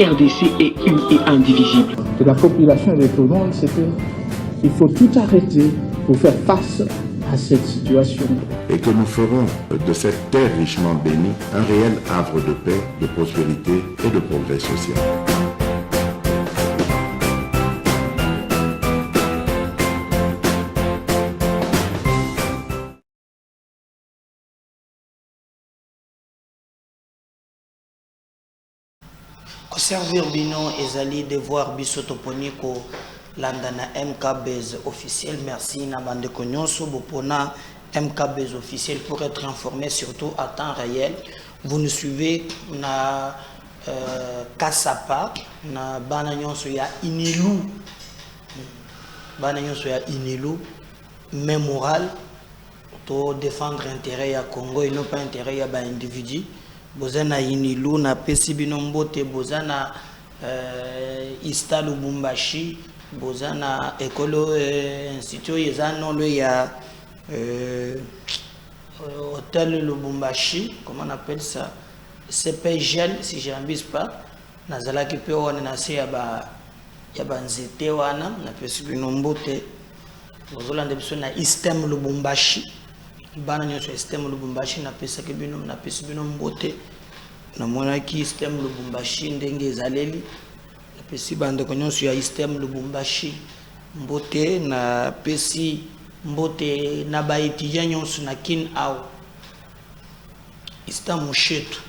RDC est une et indivisible. De la population de tout le monde, c'est qu'il faut tout arrêter pour faire face à cette situation. Et que nous ferons de cette terre richement bénie un réel havre de paix, de prospérité et de progrès social. Servir bino ezali devoir biso toponi ko landana MKBase officiel. Merci na bande konyonso bopona MKBase officiel pour être informé surtout à temps réel. Vous nous suivez na Kasapa na bana nyonso ya Inilu. Bana nyonso ya Inilu mais moral to défendre intérêt ya Congo et non pas intérêt ya ba individu. Bozana Inilu na pesi binombote bozana Ista Lubumbashi bozana Ekolo Institut yezano le ya Hôtel Lubumbashi, comment on appelle ça, CPGL si je n'abuse pas nazala ki pe wana na se ya ba nzete wana na pesi binombote bozolanda biso na Istem Lubumbashi. Bana nyonso Système Lubumbashi na pesa ke bino na pesa bino mbote na mona ki Système Lubumbashi ndenge ezaleli na pesi bande ko nyonso ya Système Lubumbashi mbote na pesi mbote na ba étudiant nyonso na kin aw ista mushetu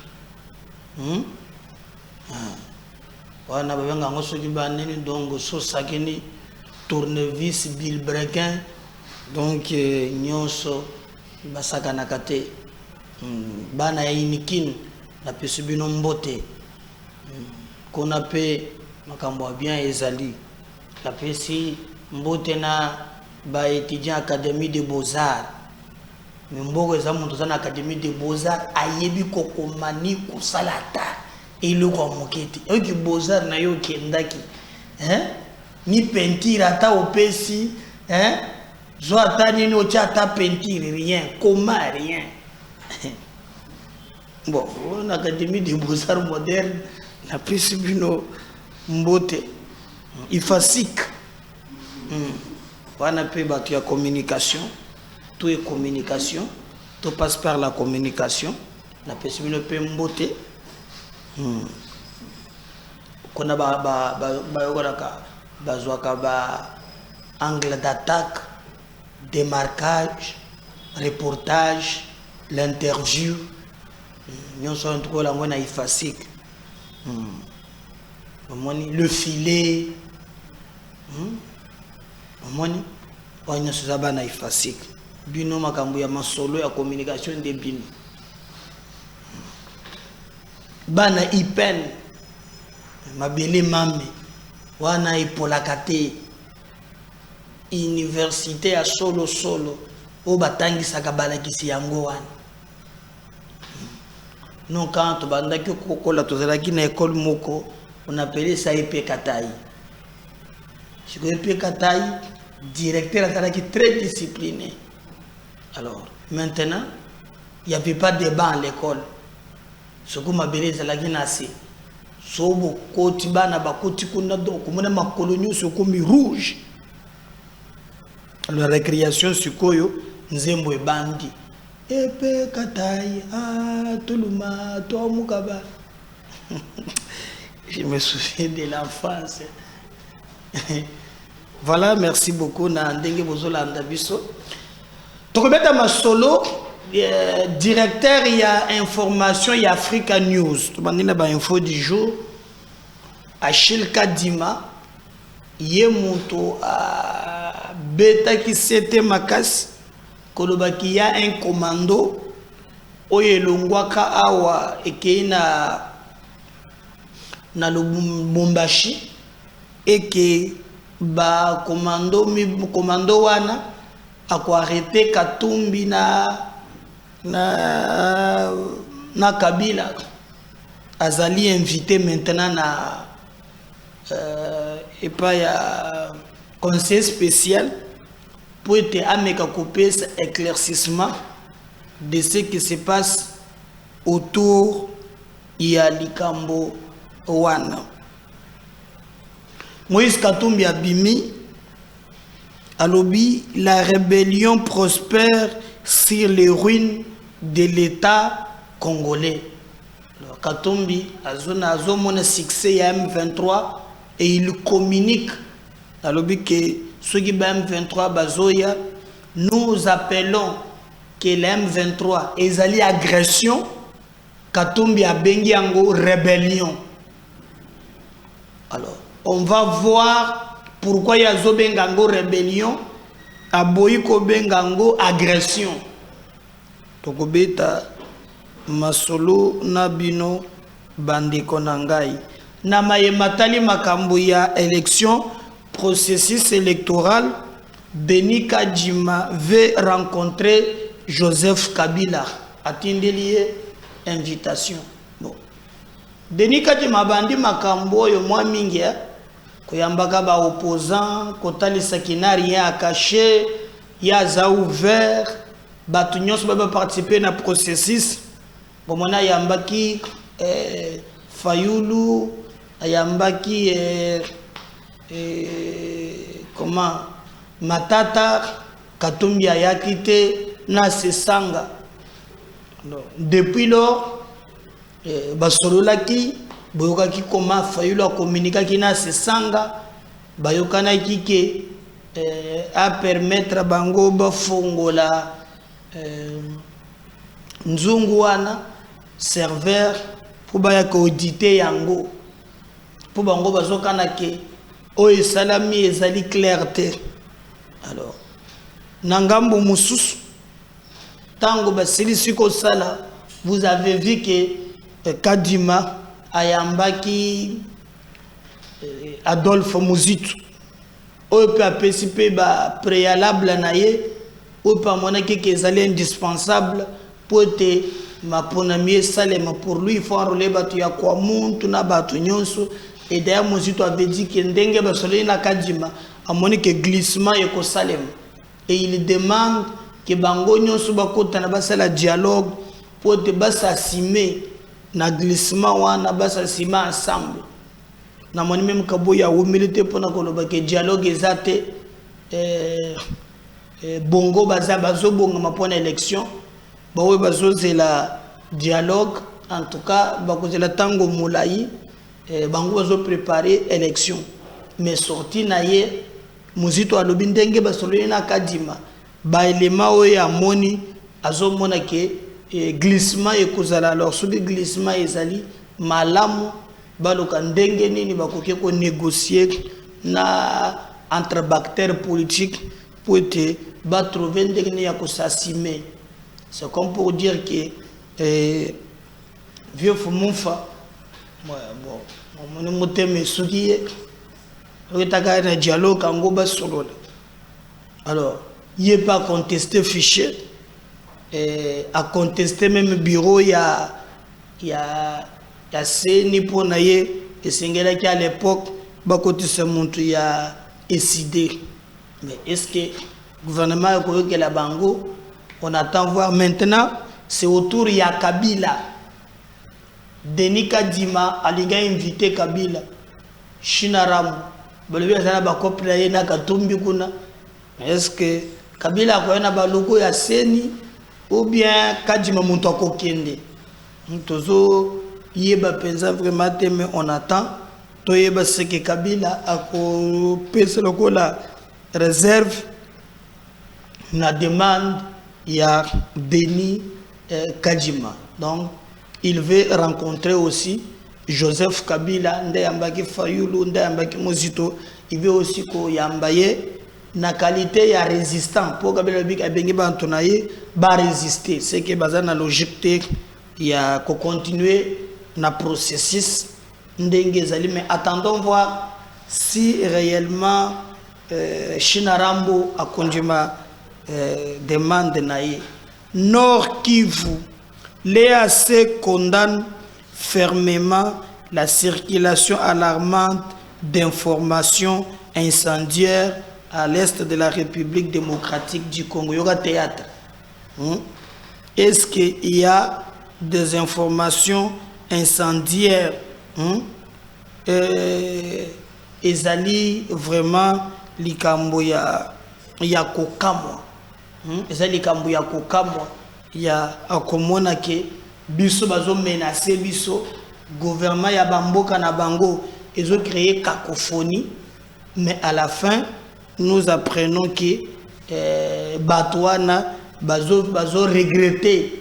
wana babanga ngoso ki banene donc so sakeni tournevis bilbrequin donc nyonso basaka nakate bana ya inikin na pesi bino mbote kona pe makambo bien ezali la pesi mbote na ba étudiant académie de beaux-arts mboko eza muntu za na académie de beaux-arts ayebi kokomani kusalata eloko moketi oki beaux-arts na yo kendaki ni peinture ata opesi Zoata ni no chata peinture rien, comment rien. Bon, on a académie de beaux-arts modernes, la Prisibino Mbote, IFASIC. On a payé la communication, tout est communication, tout passe par la communication. La Prisibino pe Mbote. On a angle d'attaque. Démarquage, reportage, l'interview, nous sommes trop là, on a effacique. Le filet, on a ce sabana effacique. Bino makambu ya masolo ya communication de bino. Bana ipen, mabele mame, wana ipolakate. Université à solo au batangi sakabala kisi yango wana non quand bandaki kokola tozalaki na école moko on appelait ça EP Katai. Sur EP Katai directeur azalaki très discipliné. Alors maintenant il n'y avait pas de débat à l'école ce que mabele zalaki nasi sobo koti bana bakoti kuna donc mona makolonio so comme rouge. La récréation Sukoyo, Nzembo et Bandi. Epe Katai, Toulouma, Tomoukaba. Je me souviens de l'enfance. Voilà, merci beaucoup. Nandenge Bozola Andabiso. Tokobeta Masolo, directeur, il y a information, il y a Africa News. Tu m'as dit la info du jour. Achille Kadima, Yemoto beta qui c'était makasi kolobaki ya un commando oyelongwaka awa ekei na Lubumbashi eke ba commando wana ako arrêter Katumbi na Kabila azali invité maintenant na et pas ya conseil spécial pour être ameka couper éclaircissement de ce qui se passe autour ya likambo wana Moïse Katumbi abimi alobi la rébellion prospère sur les ruines de l'État congolais. Alors, Katumbi a mon succès à M23 et il communique alobi que ceux qui M23 bazoya, nous appelons que la M23 est allée agression, Katumbi a bengi yango rébellion. Alors, on va voir pourquoi il y a Zobengango rébellion, a Boyko Bengango agression. Tokobeta Masolo Nabino Bandeko Nangai. Namaye Matali Makambo ya élection, processus électoral, Denis Kadjima veut rencontrer Joseph Kabila. Atindeli invitation. Bon. Denis Kadjima bandi makambo yo mwa mingi koyambaka ba opposant kotali sakinari ya caché ya za ouvert batu nyonso ba participer na processus bomona yambaki Fayulu ayambaki comment Matata Katumbi ayakite na sesanga. Depuis lors basololaki boyokaki comment Fayulu a communiqué qui na sesanga bayokana kike a permettre bango bafongola nzungu wana serveur pour baya ko auditer yango pour bango bazokana ke o esalami ezali clarté. Alors nangambo mususu tango basilisi ko sala, vous avez vu que Kadima ayambaki Adolphe Muzitu on peut participer ba préalable naye ou pas monaki que ezali indispensable pour te maponami salema pour lui il faut enrôler batu ya kwa muntu na batu nyonso. Et d'ailleurs Muzitu avait dit que ndenge basole na Kadima amoni que glissement yeko salema et il demande que bango nyonso bakota na basala dialogue pour te basasimer na glissement wana basasima ensemble na moni même kabo ya humilité pour na koloba que dialogue ezate bongo baza bazobonga mapona élection bawe bazozela dialogue en tout cas bakozela tango molai bango bazo préparer élection mais sorti na ye Muzitu alobi ndenge basolo na Kadima ba élément oyo amoni azomona ke glissement ekozala. Alors sobi glissement ezali malamu baloka ndenge nini bakoki ko négocier na entre acteurs politiques pour te ba trouver ndenge ni ya ko s'assimer. C'est comme pour dire que vieux Fumufa bon mon moteme suki retaka na dialogue ango ba solo. Alors il n'est pas contesté fichier à contester même bureau il y a CENI pour naïe et singela qui à l'époque bakote ce montre il y a décidé. Mais est-ce que le gouvernement a que la bango on attend voir maintenant c'est autour il y a Kabila. Denis Kadima aliga invité Kabila Shinaramu balobi azana bakopi na ye na Katumbi kuna. Est-ce que Kabila koyena baloko ya CENI ou bien Kadima muntu akokende tozo yeba penza vraiment te mais on attend to yeba ce que Kabila ako pesa lokola réserve na demande ya Denis Kadima. Donc il veut rencontrer aussi Joseph Kabila nde yambaki Fayulu nde yambaki Muzitu. Il veut aussi ko yambaye na qualité ya résistant pour Kabila bik abengi bantonaye ba résister. C'est que baza na logique te ya ko continuer na processus ndenge zali. Mais attendons voir si réellement Shinarambo a conduit demande naye. Nord Kivu, l'EAC condamne fermement la circulation alarmante d'informations incendiaires à l'est de la République démocratique du Congo. Il y aura théâtre. Est-ce qu'il y a des informations incendiaires ezali vraiment likambo ya kokamwa. Ezali likambo ya kokamwa ya akomona ke biso bazo menacer biso gouvernement ya bamboka na bango ezo créer cacophonie, mais à la fin nous apprenons que Batouana bazo regretter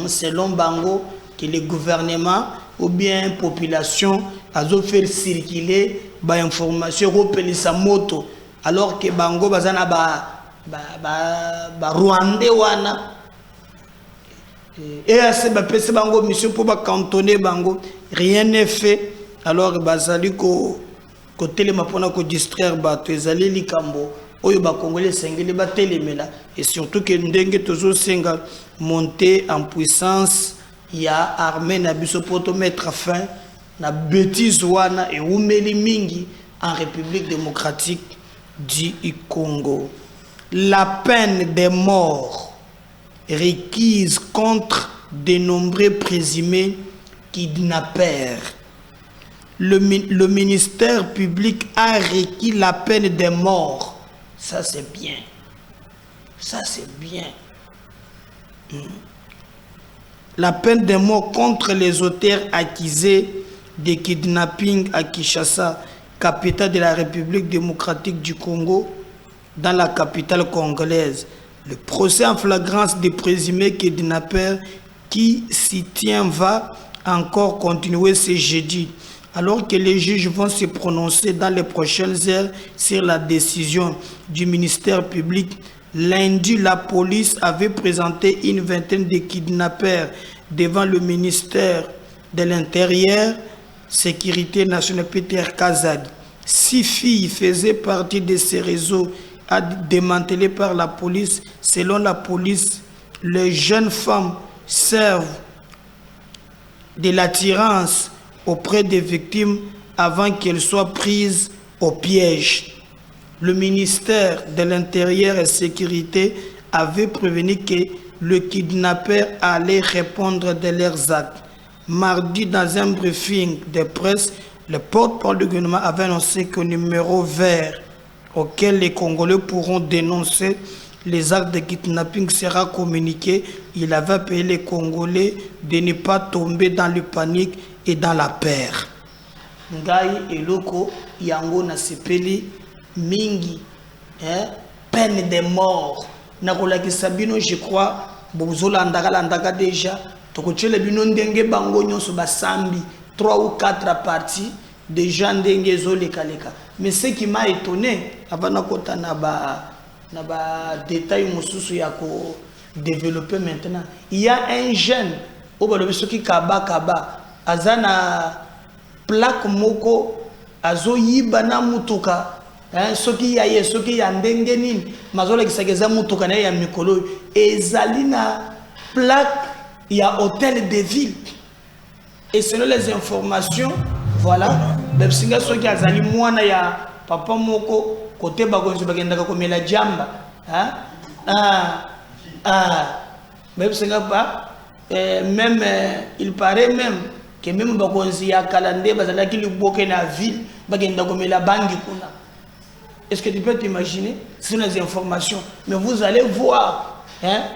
selon bango que le gouvernement ou bien population azo faire circuler ba information repelisa moto alors que bango bazana ba Rwandais wana et à ce bango mission pour ba cantonner bango, rien n'est fait. Alors bazali ko telema pona ko distraire bato ezali likambo oyo ba congolais sengeli ba telemela, et surtout que ndenge tozo senga monter en puissance ya armée na biso poto mettre fin na bêtise wana et umeli mingi en République démocratique du Congo. La peine de mort requise contre de nombreux présumés kidnappeurs. Le ministère public a requis la peine de mort. Ça c'est bien. Ça c'est bien. La peine de mort contre les auteurs accusés de kidnapping à Kinshasa, capitale de la République démocratique du Congo, dans la capitale congolaise. Le procès en flagrance des présumés kidnappeurs qui s'y tient va encore continuer ce jeudi, alors que les juges vont se prononcer dans les prochaines heures sur la décision du ministère public. Lundi, la police avait présenté une vingtaine de kidnappeurs devant le ministère de l'Intérieur, Sécurité nationale Peter Kazadi. 6 filles faisaient partie de ces réseaux démantelés par la police. Selon la police, les jeunes femmes servent de l'attirance auprès des victimes avant qu'elles soient prises au piège. Le ministère de l'Intérieur et Sécurité avait prévenu que le kidnappeur allait répondre de leurs actes. Mardi, dans un briefing de presse, le porte-parole du gouvernement avait annoncé qu'un numéro vert auquel les Congolais pourront dénoncer les actes de kidnapping sera communiqué. Il avait appelé les Congolais de ne pas tomber dans le panique et dans la peur. Ngai eloko yango na sepeli mingi, peine de mort. Nakolaki sabino, je crois, bozola andaka déjà. Tokochele bino ndenge bango nyonso basambi 3 ou 4 parties de gens ndenge zolekaleka. Mais ce qui m'a étonné, avant nakota na ba détail mosusu ya ko développer maintenant, il y a un jeune au balobi soki kaba azana plaque moko azo yiba na mutuka, soki ya ndenge nini mazola kisageza mutuka na ya mikolo ezali na plaque il y a hôtel de ville. Et selon les informations, voilà, même si soki azali mwana ya papa moko côté bagonzi bagenda ko mela jamba, même si même il paraît même que même bagonzi ya kalande bazala ki liboke na ville bagenda ko mela bangi kuna. Est-ce que tu peux t'imaginer? C'est les informations, mais vous allez voir.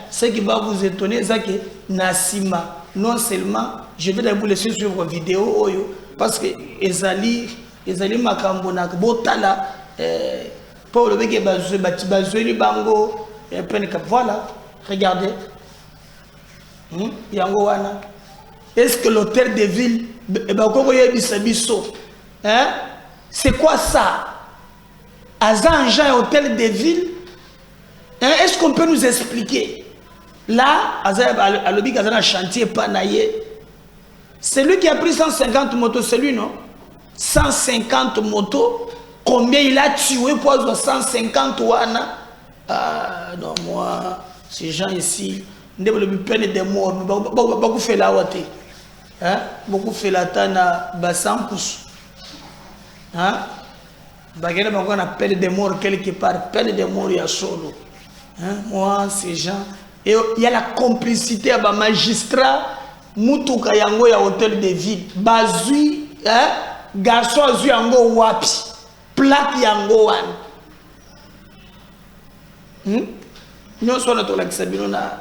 Ce qui va vous étonner, c'est que Nassima, non seulement, je vais vous laisser sur vos vidéos, parce que Ezali Makambona, Botala, pour le mec Bazoueli Bango, voilà, regardez. Yangowana. Est-ce que l'hôtel de ville, c'est quoi ça? Azanja, hôtel de ville. Est-ce qu'on peut nous expliquer? Là, à l'objet d'un chantier panaillé, c'est lui qui a pris 150 motos, c'est lui, non? 150 motos, combien il a tué pour 150 wana? Ah non, moi, ces gens ici, ne veulent plus peine de mort, beaucoup fait la ouate, beaucoup fait la tana, bassan pousse. Bagay on a peine de mort quelque part, peine de mort, il y a solo. Moi, ces gens, et il y a la complicité à magistrat, Mutuka yango ya hôtel de ville, Bazui, garçon azui yango wapi. plaque yango wana nous sommes dans l'examen na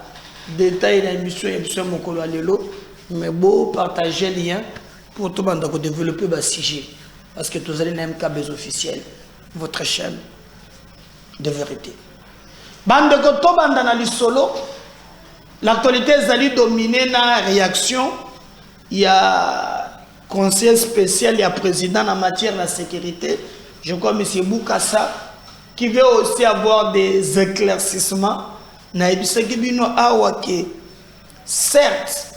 détail dans l'émission mokolo alelo mais beau partager lien pour tout le monde développer le sujet parce que tous allez n'aiment qu'à des officiels votre chaîne de vérité bande ko to banda na lisolo l'actualité est dominée na réaction il y a conseiller spécial il y a président en matière de la sécurité je crois M. Boukassa qui veut aussi avoir des éclaircissements na ebisaki bino awa ke certes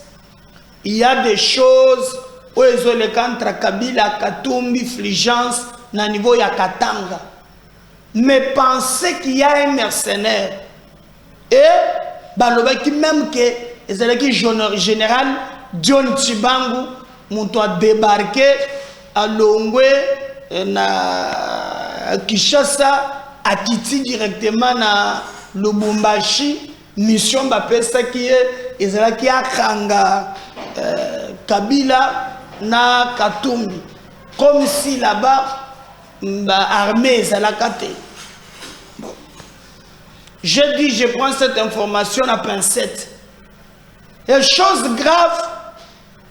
il y a des choses où ils ont le contre Kabila Katumbi Fulgence na niveau ya Katanga mais pensez qu'il y a un mercenaire et balobaki même que ezalaki général John Chibangu monto a débarqué à Longwe na Kinshasa a quitté directement na Lubumbashi mission bapesa qui est ezalaki akanga Kabila na Katumbi comme si là-bas l'armée ezalakate. Bon. Je dis, je prends cette information à pincette. Et chose grave,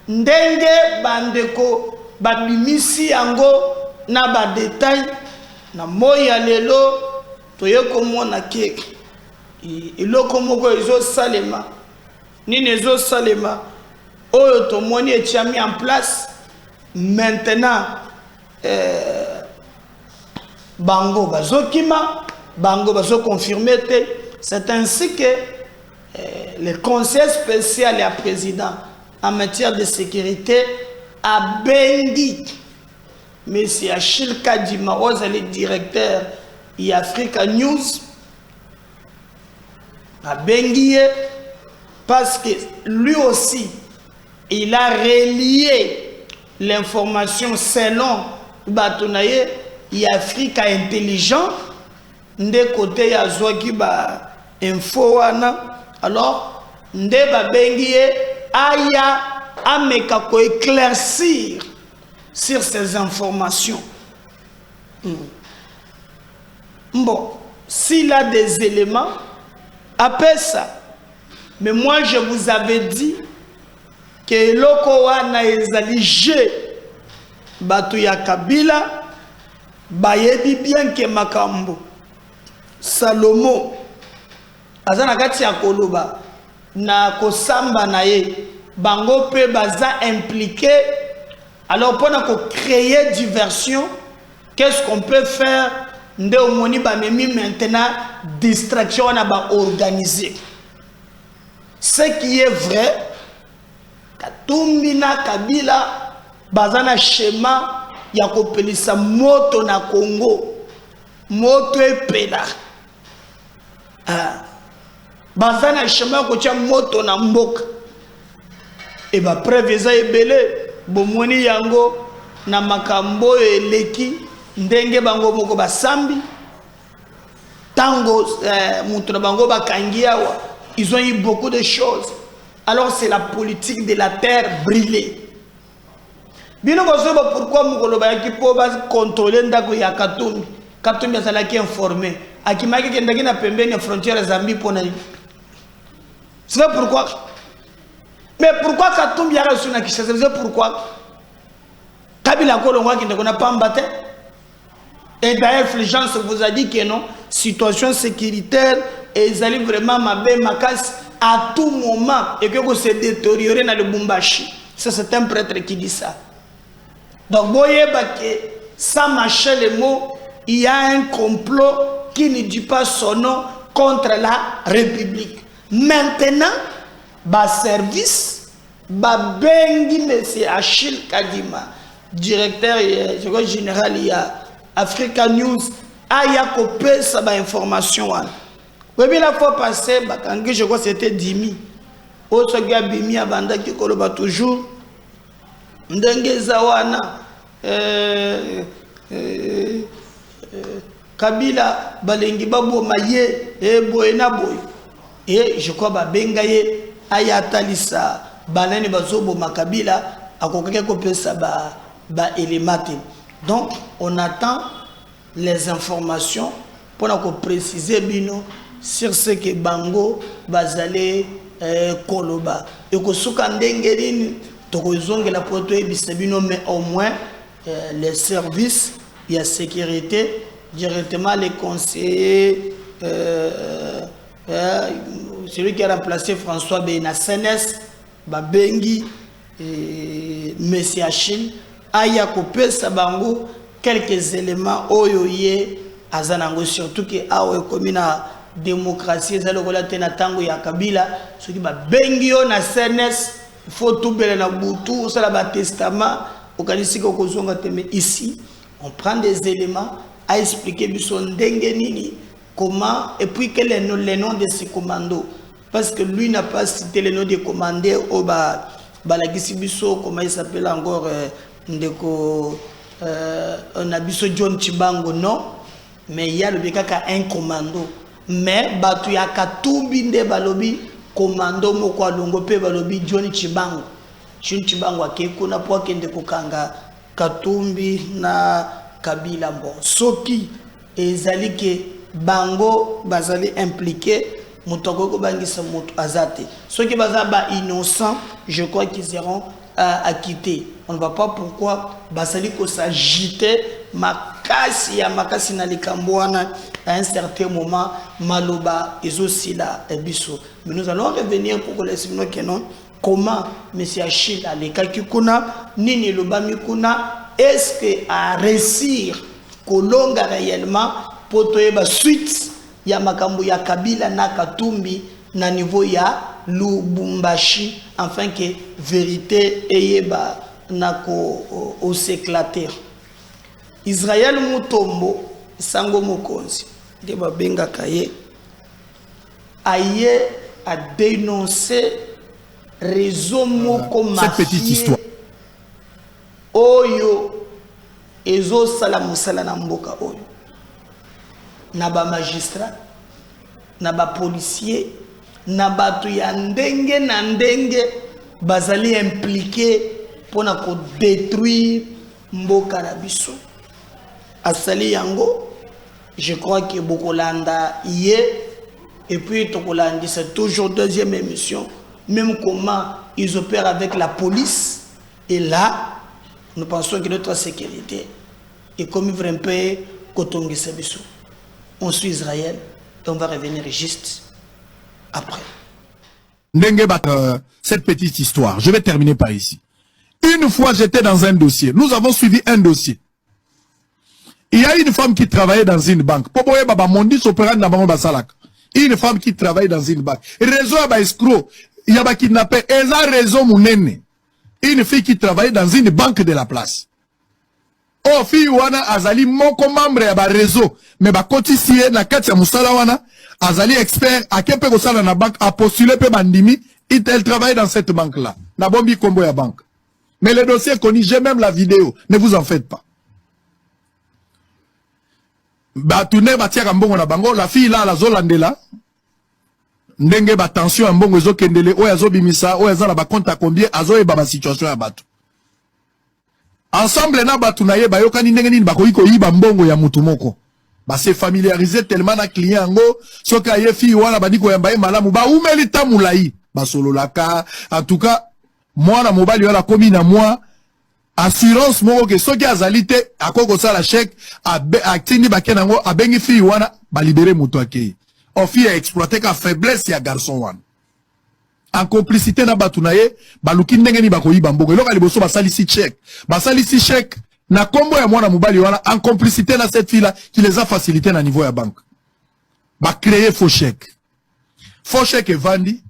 ndenge bandeko babimisi yango na ba détail na moya lelo toyeko mona ke iloko moko ezo salema nini ezo salema oyo tomoni etia mis en place maintenant bango bazokima bango bazo confirmer c'est ainsi que le conseil spécial et le président en matière de sécurité a bengi M. Achille Kadima, le directeur de Africa News, a bengi parce que lui aussi il a relié l'information selon Batonaye il y a Africa intelligent de côté ya zwaki ba info wana alors nde ba bengi aya ameka ko éclaircir sur ces informations. Bon, s'il a des éléments après ça, mais moi je vous avais dit que loko wana ezali je batu ya Kabila bayebi bien que makambo Salomo azana kati ya koloba na kosamba na ye bango pe baza impliqué alors pour créer diversion qu'est-ce qu'on peut faire nde omoni ba memi maintenant distraction na ba organiser ce qui est vrai Katumbi na Kabila bazana schéma ya kopelisa moto na Congo moto epela bazana schéma ko tia moto na mboka e ba preveza ebele bomoni yango na makambo eleki ndenge bango moko basambi tango mutu na bango bakangi awa ils ont eu beaucoup de choses alors c'est la politique de la terre brûlée. Bino bozoba pourquoi mukolo ba yaki po ba contrôler ndako ya Katumbi Katumbi azalaki informé akimaki kendaki na pembeni ya frontière Zambie pona c'est pourquoi mais pourquoi Katumbi a reçu na Kinshasa c'est pourquoi Kabila kolongwa ki ndeko na pambate et d'ailleurs Fulgence vous a dit que non situation sécuritaire et ils allaient vraiment mabe makas à tout moment et que se détériorer dans le Lubumbashi. Ça c'est un prêtre qui dit ça. Donc voyez que sans mâcher les mots, il y a un complot qui ne dit pas son nom contre la République. Maintenant, bas service, bas bengi monsieur Achille Kadima, directeur général il y a Africa News, a ya coupé sa information. Oui, la fois passée, je crois que c'était Dimi. Autre gars Bimi a banda qui koloba toujours. Ndenge zawana Kabila balengi babo maye boye na boye. Et je crois ba bengaye ayatalisa balani bazobo makabila akokake kopesa ba élémate. Donc on attend les informations pour préciser bino sur ce que bango bazale koloba et que souka ndengerini tokozonge la poto ebisabino mais au moins les services il y a sécurité directement les conseillers celui qui a remplacé François Bena Senes babengi Monsieur Achille aya kopesa bango quelques éléments oyoye azanango surtout que awe komina démocratie ezalo kola tena tango ya Kabila ceux qui babengi yo na Senes il faut tout bela na butu ça la testament okanisi ko kozonga teme ici on prend des éléments à expliquer biso ndenge nini comment et puis quel est le nom de ces commandos parce que lui n'a pas cité le nom des commandés au balagisi biso comment il s'appelle encore ndeko on a biso John Chibango non mais il y a le bekaka un commando mais batu ya Katumbi nde balobi commando moko alongo pe balobi John Chibango akekuna po akende kokanga Katumbi na Kabila bon soki ezali ke bango bazali impliqué mutoko bangisa mutu azate ceux qui bazaba innocent je crois qu'ils seront acquittés on ne va pas pourquoi bazali ko s'agiter makasi na likambwana à un certain moment maloba ezosila ebiso mais nous allons revenir pour les signes que non comment monsieur Achille alekaki kuna nini lobami kuna est-ce que à réussir kolonga réellement pour toyeba suite ya makambo ya Kabila na Katumbi na niveau ya Lubumbashi afin que vérité eyeba nako au s'éclater. Israël Mutombo sango mokonzi de babenga kaye aye a dénoncé réseau moko cette petite histoire oyo ezo sala musala na mboka oyo na ba magistrat na ba policier na batu ya ndenge na ndenge bazali impliqué pona ko détruire mboka na biso asali yango je crois que Bokolanda y est et puis Tokolandi c'est toujours deuxième émission même comment ils opèrent avec la police et là nous pensons que notre sécurité est comme un peu Kotongi Sabiso. On suit Israël et on va revenir juste après. Cette petite histoire, je vais terminer par ici. Une fois j'étais dans un dossier, nous avons suivi un dossier. Il y a une femme qui travaillait dans une banque. Une femme qui travaille dans une banque. Réseau à escroc, il y a kidnappé, et ça réseau mounene. Une fille qui travaille dans une banque de la place. Oh, fille wana azali moko membre ya ba réseau, mais ba kotisie na kati ya musala wana azali expert a kepe ko sala na banque a postulé pe bandimi, elle travaille dans cette banque là. Na bombi kombo ya banque. Mais le dossier est connu, j'ai même la vidéo, ne vous en faites pas. Ba tourner ba tia mbongo na bango, la fille là la zolandela. Ndenge ba tension ya mbongo ezo kendele, oya zo bimisa, oya za la ba compte à combien, azo e ba situation ya bato. Ensemble na batu na ye ba yokani ndenge nini bakoyi ko yiba mbongo ya mutu moko. Ba se familiariser tellement na client ngo, soka ye fille wana ba diko yamba ye malamu ba umeli tamulai. Ba solo laka, en tout cas, moi na mobali wala komi na moi assurance moko ke soki azalite akoko sala chèque a tini ba kenango abengi fille wana ba libérer mutu akei. O fille a exploité ka faiblesse ya garçon wana. En complicité na batu na ye baluki ndenge ni bakoyi bambongo eloko liboso basalisi chèque na kombo ya mwana mobali wana en complicité na cette fille là qui les a facilité na niveau ya banque ba créer faux chèque vandi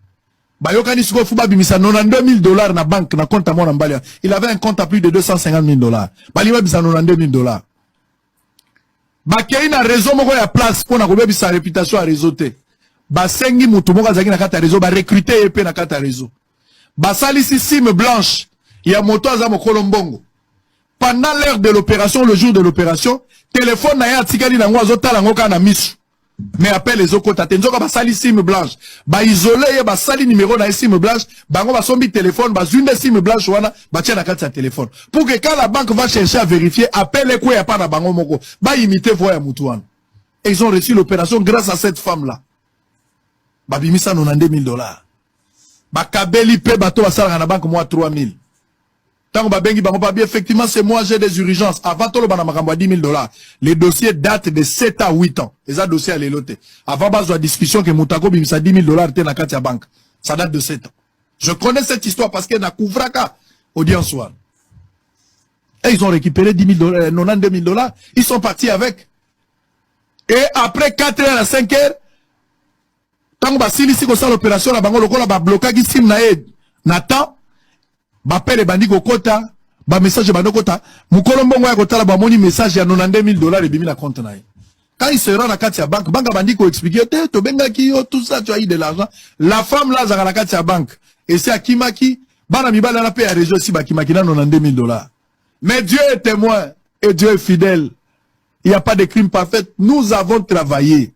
ba yokani siko fu ba bimisa $92,000 na banque na compte à mwana mobali il avait un compte à plus de $250,000 ba liba bisa $92,000 ba kei na réseau moko ya place pona ko bebisa réputation à réseau te. Basengi mutu moko azaki na kata réseau ba recruter epé na kata réseau basalisi sim blanche ya moto aza mokolo mbongo pendant l'heure de l'opération le jour de l'opération téléphone na ya tikali na ngo azotala ngo kana misu Mais appelle les autres côtés. Nzoka basali SIM blanche. Ba isolé basali numéro na SIM blanche. Bango basombi téléphone. Ba une SIM blanche wana. Ba tiens na carte sa téléphone. Pour que quand la banque va chercher à vérifier, appelle quoi y a pas na bango moko. Ba imiter voix ya mutuan. Et ils ont reçu l'opération grâce à cette femme là. Ba bimisa $92,000. Ba kabeli pe bato basala na banque moi 3,000. Tant que Babengi Bangopabi, effectivement, c'est moi, j'ai des urgences. Avant tout le banamakambo à $10,000. Les dossiers datent de 7 à 8 ans. Et ça, dossier à l'élote. Avant, base de la discussion que Moutako bimisa $10,000 t'es na Katia Bank. Ça date de 7 ans. Je connais cette histoire parce qu'elle n'a couvraka audience one. Et ils ont récupéré $92,000. Ils sont partis avec. Et après 4 heures à 5 heures, tant que Basili, si ça l'opération, la bango, le ba bloqué, qui sim nae, Nathan, ba pele bandi kokota ba message bando kota mukolombo ya kota la ba moni message ya $92,000 et bimi na compte na. Quand il se rend à Katia Bank, banque bandi ko expliquer to benga ki yo tout ça tu as eu de l'argent. La femme là za la Katia Bank et c'est à Kimaki bana mibala na paye à réseau si ba Kimaki na $92,000. Mais Dieu est témoin et Dieu est fidèle. Il n'y a pas de crime parfait. Nous avons travaillé.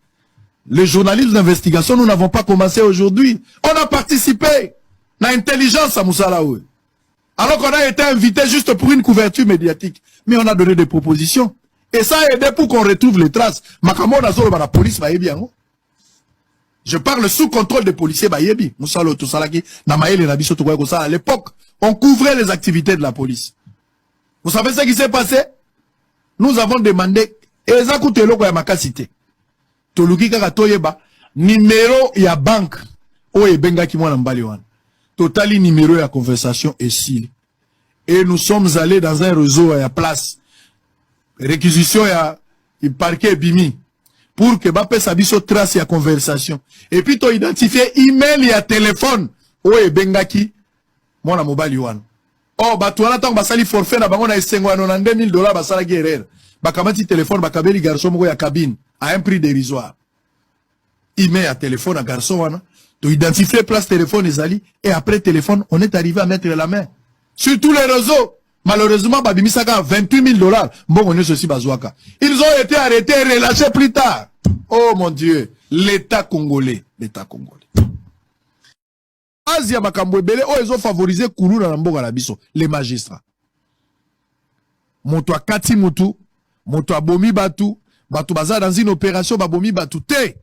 Les journalistes d'investigation, nous n'avons pas commencé aujourd'hui. On a participé. L'intelligence à Moussalaoui. Alors qu'on a été invité juste pour une couverture médiatique. Mais on a donné des propositions. Et ça a aidé pour qu'on retrouve les traces. La police va bien. Je parle sous contrôle des policiers. À l'époque, on couvrait les activités de la police. Vous savez ce qui s'est passé? Nous avons demandé, et ça coûte l'eau à ma cité. Toluki Kakatoyeba, numéro ya banque. Oye benga ki mwana mbali wana. Totali numéro ya conversation ici. Et nous sommes allés dans un réseau à place. Réquisition ya parquet bimi. Pour que Bape Sabiso trace ya conversation. Et puis to identifier email ya téléphone. Oye bengaki. Mwana mobali wana. Oh, batuana tang basali forfait na bango na esengo ya $92,000 basala guerre. Bakamati téléphone bakabeli garçon moko ya cabine à un prix dérisoire. Email à téléphone à garçon wana. Tu identifies place téléphone Ezali et après téléphone, on est arrivé à mettre la main. Sur tous les réseaux, malheureusement, Babimisaka $28,000. Bon, on est ceci bazouaka. Ils ont été arrêtés et relâchés plus tard. Oh mon Dieu, l'État congolais. L'État congolais. Asia Makambwebele, oh, ils ont favorisé Koulouna Namboga Labiso, les magistrats. Moto a Kati Moutou, Moto a Bomi Batou, Batou Baza dans une opération, Babomi Batou Te.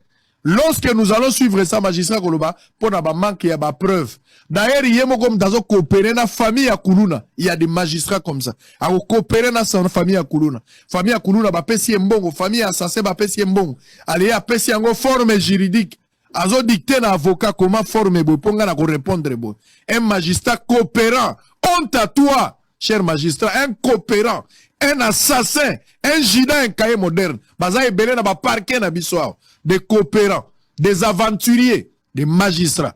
Lorsque nous allons suivre ça, magistrat Koloba, pour n'avoir manqué à ma preuve. D'ailleurs, il y a comme dans coopérer na famille à Koulouna. Il y a des magistrats comme ça. À coopérer na sa famille à Koulouna. Famille à Koulouna, ba pesi mbongo. Famille à Sassé, ba pesi mbongo. Allez, à pesi en forme juridique. Azo dicté na avocat comment forme bo. Ponga na ko répondre bo. Un magistrat coopérant. Honte à toi, cher magistrat. Un coopérant. Un assassin. Un gida, un cahier moderne. Baza e belé na ba parquet na bissoir. Des coopérants, des aventuriers, des magistrats.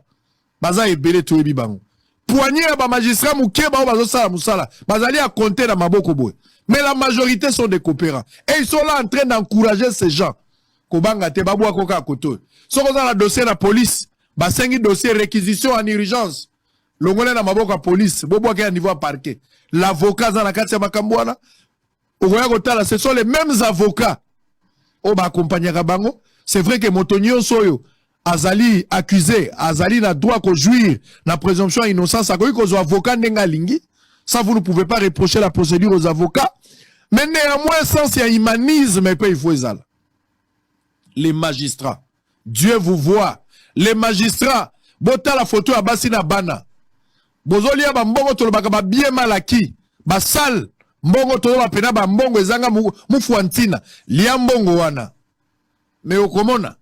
Baza et belé tout bibango. Poigné à magistrat mouké ba bazo sala musala. Bazali à compter dans maboko boy. Mais la majorité sont des coopérants. Et ils sont là en train d'encourager ces gens. Kobanga te babou akoka koto. So ko la dossier la police, ba sengi dossier réquisition en urgence. Longolé na maboko à police, bobo à niveau à parquet. L'avocat dans la katia makambwana. Ogoya kotala, ce sont les mêmes avocats. Oba accompagner bango. C'est vrai que Motonio Soyo, Azali accusé, Azali n'a droit qu'au jouir, la présomption d'innocence, à aux avocats n'engalingi. Ça, vous ne pouvez pas reprocher la procédure aux avocats. Mais néanmoins, sans il y a humanisme, et puis il faut ça. Les magistrats, Dieu vous voit. Les magistrats, bota la photo à Bassina Bana. Bozolia bambongo tolobaka bien mal acquis. Basal, mbongo toloba pena bambongo ezanga mufuantina. Liambongo wana. Mais au komona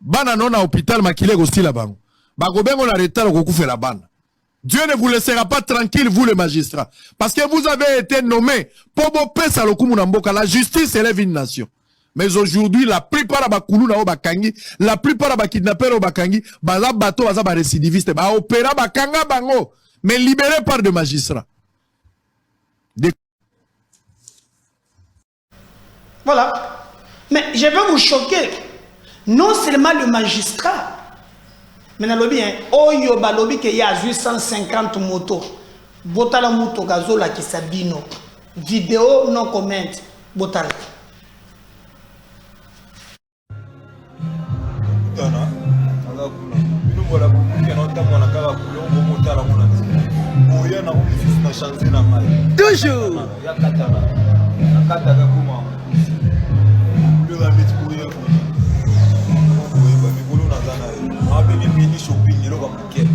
bana non à hôpital makile ko stila bango bakobengo na retard ko kufela bana. Dieu ne vous laissera pas tranquille, vous les magistrats, parce que vous avez été nommés pour pesa lokumu na mboka. La justice élève une nation. Mais aujourd'hui la plupart ba kuluna o bakangi, la plupart ba kidnappeurs o bakangi, baza bato baza ba récidiviste ba opéra bakanga bango, mais libérés par des magistrats. Voilà. Mais je vais vous choquer. Non seulement le magistrat, mais dans le bien, oyo balobi que y a 850 motos. Botala moto gazola qui sabino. Vidéo non comment. Botala. Toujours.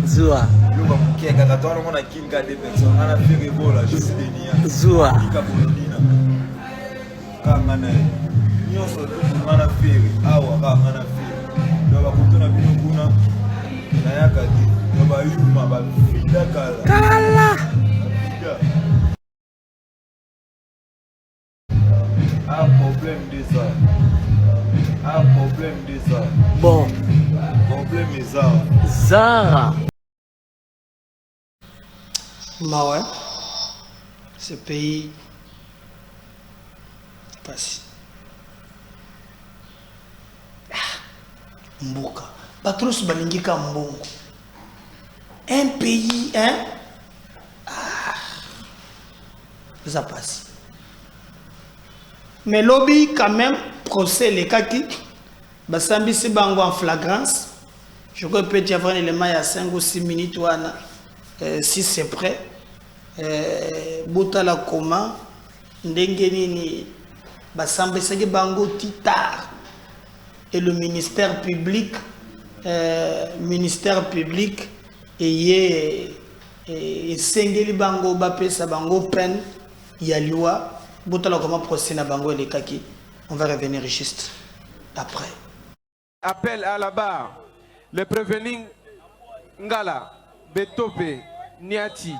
Zoua. Zoua. Kala. Problème des arts. Bon. Problème des arts. Zara. Bah ouais, ce pays passe. Mboka. Patros balingika mbongo. Un pays, hein? Ça passe. Mais lobby quand même procès les kaki. Basambi c'est bango en flagrance. Je crois peut y avoir un élément il y a 5 ou 6 minutes ou si c'est prêt. Bota la coma Ndengenini Basambi c'est bango titar. Et le ministère public et Sengeli bango bapé sa bango pen yaliwa. Bota la coma procès na bango les kaki. On va revenir juste après. Appel à la barre, le prévenu Ngala, Betope, Niati,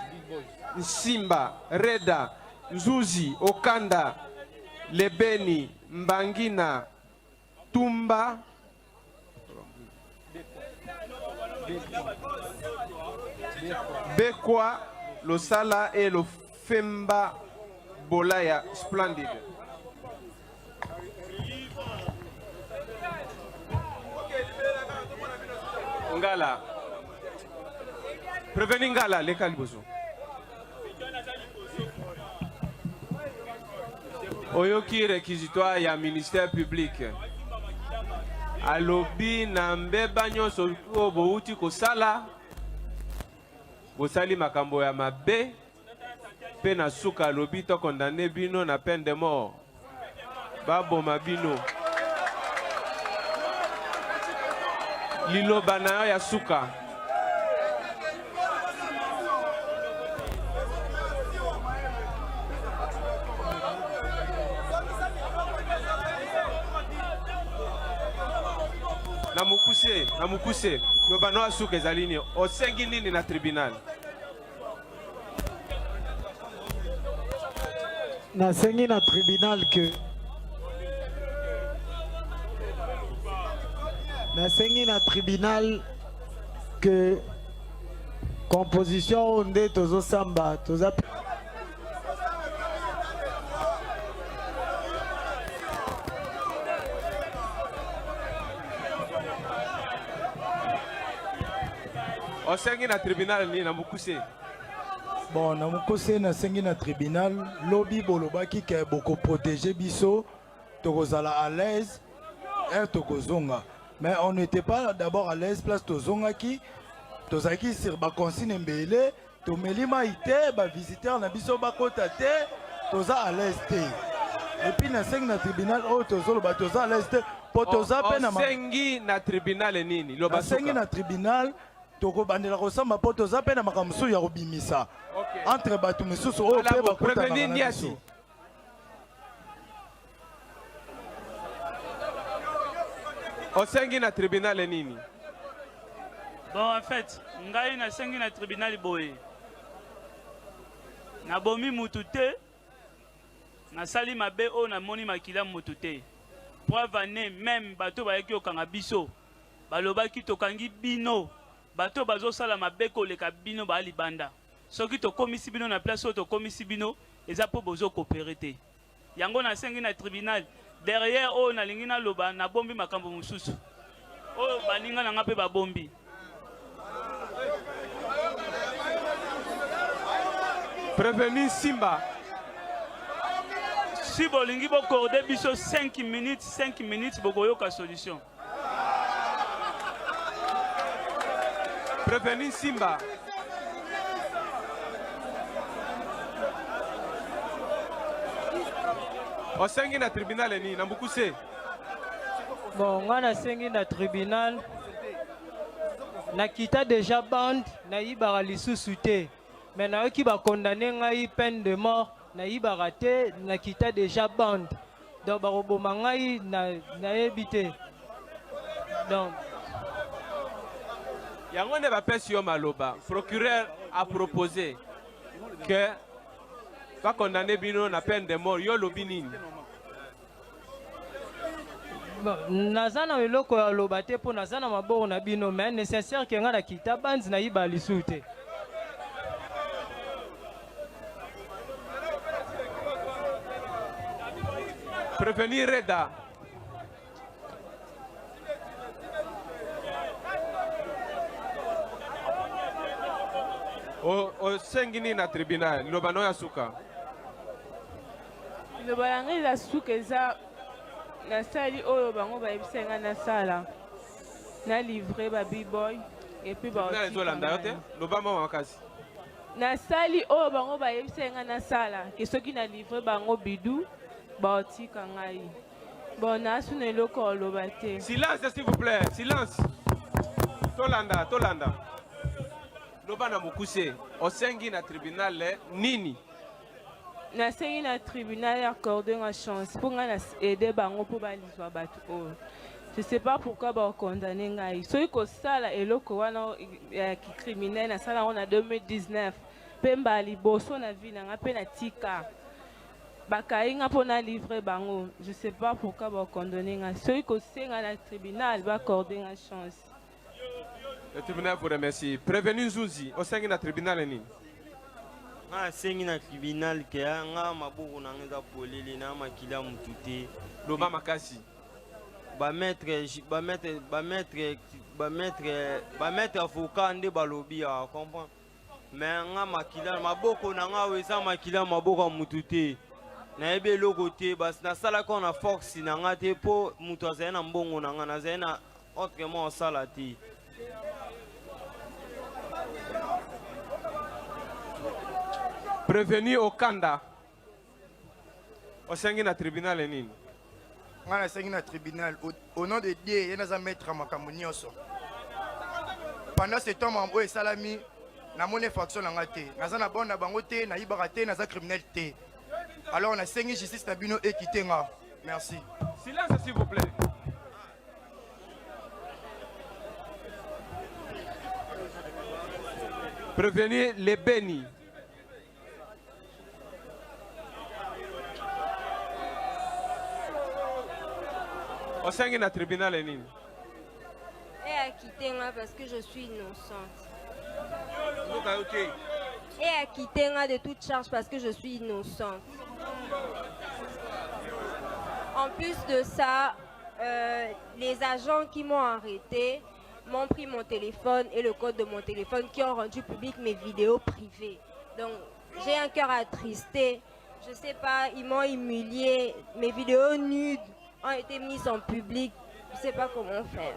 Simba, Reda, Nzuzi, Okanda, Lebeni, Mbangina, Tumba, Bekwa, Losala et le Femba Bolaya Splendide. Ngala. Prévenez Ngala, les Kalibozo. Oyoki réquisitoire ya ministère public. Alobi nambe banyo soko bouti ko sala. Bosali makambo ya mabe. Pe na suka alobi to condamné bino na peine de mort. Babo mabino. Lilo bana ya suka. Namukuse, no bana ya suka ezalini osengi nini na tribunal. Nasengi na tribunal que nasengi na tribunal que composition onde tozo samba toza osengi na tribunal ni na mukuse. Bon, na mukuse nasengi na tribunal lobby bolobaki ke boko protéger biso tokozala à l'aise et tokozonga. Mais on n'était pas d'abord à l'aise place tozongaki tozaki sur ba consigne mbele to melima ite ba visiteur na biso ba kota te toza à l'aise te. Et puis na sengi na tribunal o tozolo ba toza à l'aise te po toza pe na sengi na tribunal nini lo ba sengi na tribunal toko bandela kosamba po toza pe na makamso ya kobimisa entre batu misusu o pe ba kota na biso. Osengi na tribunal nini? Bon, en fait, ngai na sengi na tribunal boye. Na bomi mutute, na sali mabe o na moni makila mutute. Preuve ne même bato ba yeki okanga biso. Balobaki tokangi bino. Bato bazo sala mabe ko leka bino ba libanda. Soki to komisi bino na place o to komisi bino, eza po bozo coopérer te. Yango na sengi na tribunal. Derrière oh na lingina loba na bombi makambo mususu. Oh baninga na ngape ba bombi. Prévenu Simba. Si bolingi bo corde biso 5 minutes bokoyoka solution. Prévenu Simba. osengi na tribunal ni na Mukuse. Bon, nga nasengi na tribunal nakita déjà bande nayibaka lisusu te mais nayoki bakondane ngai peine de mort nayibaka te nakita déjà bande donc bakoboma ngai nayebi te donc yango nde bapesi yo maloba. Procureur a proposé que va condamner bino na peine de mort. Yo lobi nini? bon, naza na eloko ya loba te mpo naza na maboko na bino mais nécessaire ke nga nakita bandi nayiba lisusu te. Prévenir Reda. O sengini na tribunal loba no ya suka. Loba yango eza suka eza nasali oyo bango bayebisa nga nasala na livre ba b-boy et puis ba Zolanda yote loba mama makasi. Nasali oyo bango bayebisa nga nasala ke soki na livre bango bidu baotika ngai. Bon nasu na eloko loba te. Silence s'il vous plaît, silence. Tolanda. Loba na Mukuse osengi na tribunal nini? Nasengi na tribunal accordé une chance pour aider bango pour balizwa batu oyo. Je sais pas pourquoi ba condamné ngai. Soki ko sala eloko wana ki criminel na sala on a 2019. Pemba liboso na vie na ngape na tika. Bakainga pona livrer bango. Je sais pas pourquoi ba condamné ngai. Soki ko senga na tribunal ba accorder une chance. Le tribunal vous remercie. Prévenu Zouzi osengi na tribunal nini? nga sengi na tribunal ke nga maboko na nga eza polele na makila mutu te loba makasi bametre avocat nde balobi ya comprend mais nga makila maboko na nga eza makila maboko ya mutu te nayebi eloko te basi nasalaka na force na nga te mpo mutu azali na mbongo na nga nazali na autrement osala te. Prévenu Okanda. Osengi na tribunal nini? Nga nasengi na tribunal au nom de Dieu ye naza maître makambo nyonso. Pendant ce temps mambo esalami namoni infraction na nga te. Naza na bon na bango te nayibaka te naza criminel te. Alors nasengi justice na bino ekite nga. Merci. Silence s'il vous plaît. Prévenir les bénis. Au sein de tribunal et nini? Et à quitter moi parce que je suis innocente. Et à quitter moi de toute charge parce que je suis innocente. En plus de ça, les agents qui m'ont arrêté m'ont pris mon téléphone et le code de mon téléphone qui ont rendu public mes vidéos privées. Donc j'ai un cœur attristé. Je sais pas, ils m'ont humilié. Mes vidéos nudes ont été mises en public. Je ne sais pas comment faire.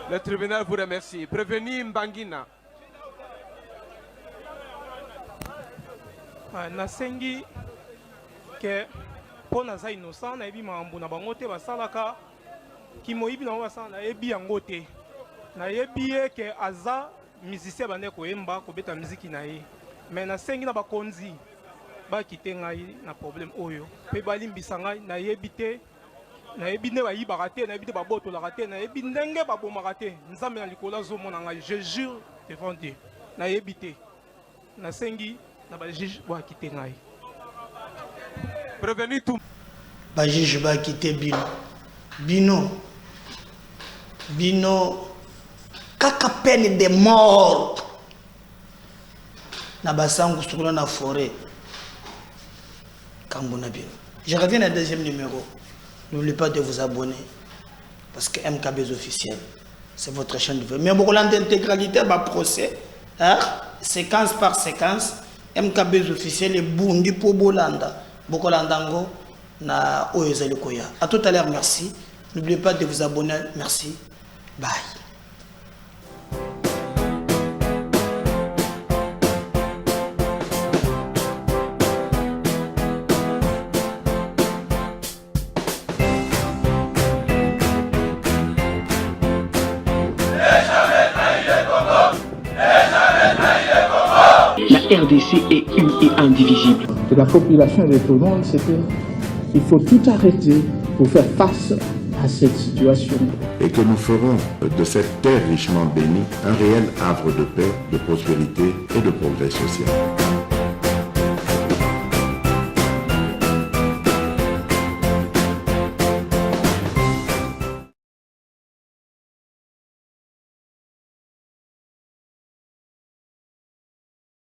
Le tribunal vous remercie. Prévenir Mbangina. Nasengi que pour naza innocent na ebi mambo na bango te basalaka ki moyibi na basala na ebi yango te na yebi ke aza musicien bande koyemba kobeta muziki na ye mais nasengi na bakonzi bakite ngai na problème oyo pe balimbisa ngai na yebi te na yebi ne bayibaka te na yebi te babotolaka te na yebi ndenge babomaka te nzambe na likolo azomona ngai je jure devant Dieu na yebi te nasengi na bajuge bakite ngai. Prévenu tout. Bajuge bakite bino kaka peine de mort na basangu sukula na forêt kambona bino. Je reviens au deuxième numéro. N'oubliez pas de vous abonner parce que MKB officiel c'est votre chaîne de vie. Mais beaucoup d'intégralité va procès hein? Séquence par séquence MKB officiel et Bundi pour Bolanda Bokolandango na Oyezali Koya. À tout à l'heure, merci. N'oubliez pas de vous abonner. Merci. Bye. RDC est une et indivisible. De la population et de tout le monde, c'est qu'il faut tout arrêter pour faire face à cette situation. Et que nous ferons de cette terre richement bénie un réel havre de paix, de prospérité et de progrès social.